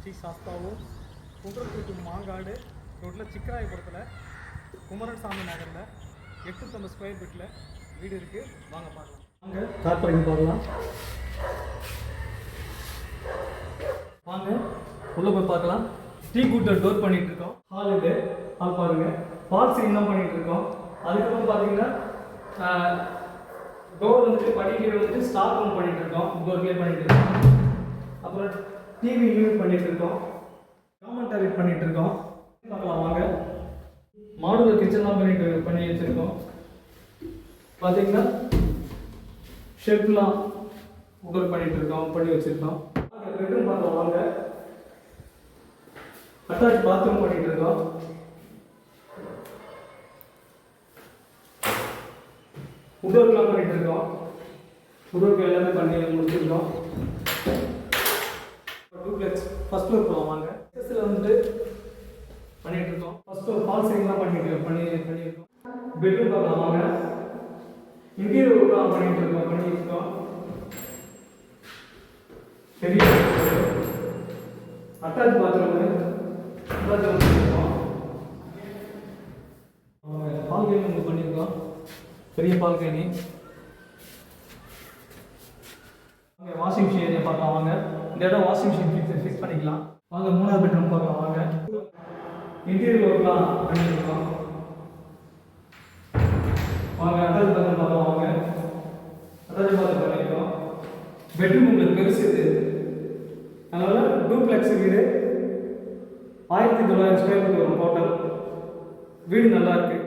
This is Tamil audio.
ஸ்ரீ சாஸ்தாவும் குன்றத்தூர் மாங்காடு ரோட்டில் சிக்கராயபுரத்தில் குமரன் சாமி நகரில் 850 ஸ்கொயர் ஃபீட்டில் வீடு இருக்குது. வாங்க பார்க்கலாம். வாங்க கார் பார்க்கிங் பார்க்கலாம். வாங்க உள்ளே போய் பார்க்கலாம். டீ கூட்டர் டோர் பண்ணிகிட்டு இருக்கோம். ஹால் இது. ஹால் பாருங்கள். ஃபால் சீலிங் தான் பண்ணிகிட்டு இருக்கோம். அதுக்கப்புறம் பார்த்தீங்கன்னா டோர் வந்துட்டு படிக்கீழே வந்துட்டு ஸ்டாக் ரூம் பண்ணிகிட்டு இருக்கோம். டோர் கிளியர் பண்ணிகிட்டு இருக்கோம். அப்புறம் டிவி யூஸ் பண்ணிகிட்டு இருக்கோம். காமன் டாய்லெட் பண்ணிகிட்டு இருக்கோம். பார்க்கலாம் வாங்க. மாடுலர் கிச்சன்லாம் பண்ணி வச்சுருக்கோம். பார்த்தீங்கன்னா ஷெல்ஃப்லாம் உடல் பண்ணிகிட்டு இருக்கோம், பண்ணி வச்சுருக்கோம். பெட்ரூம் பார்க்கலாம் வாங்க. அட்டாச் பாத்ரூம் பண்ணிகிட்டு இருக்கோம். உடோர்லாம் பண்ணிகிட்டு இருக்கோம். உடோருக்கு எல்லாமே பண்ணி முடிச்சிருக்கோம். டூப்ளெக்ஸ் ஃபர்ஸ்ட் ஃப்ளோர் போகலாம் வாங்க. எஸ்எஸ்ல வந்துட்டு பண்ணிகிட்டு இருக்கோம். ஃபர்ஸ்ட் ஃப்ளோர் ஃபால் சீலிங்லாம் பண்ணியிருக்கோம். பெட்ரூம் பார்க்கலாம் வாங்க. இன்டீரியர் ஒர்க்லாம் பண்ணிகிட்டு இருக்கோம். பெரிய அட்டாச் பாத்ரூம் பண்ணியிருக்கோம். பால்கனி ஒன்று பண்ணியிருக்கோம். பெரிய பால்கனி. வாஷிங் மிஷின் ஏரியா பார்க்கலாம் வாங்க. இந்த இடம் வாஷிங் மிஷின் ஃபிக்ஸ் பண்ணிக்கலாம் வாங்க. 3வது பெட்ரூம் பார்க்கலாம் வாங்க. இன்டீரியர் ஒர்க்லாம் பண்ணியிருக்கோம் வாங்க. அட்டாச் பாத்ரூம் பார்க்கலாம் வாங்க. அட்டாச் பாத்ரூம் பண்ணியிருக்கோம். பெட்ரூம் உங்களுக்கு பெருசு இது. அதனால் டூப்ளெக்ஸ் வீடு 1900 ஸ்கொயர் ஃபீட் வரும் டோட்டல். வீடு நல்லா இருக்குது.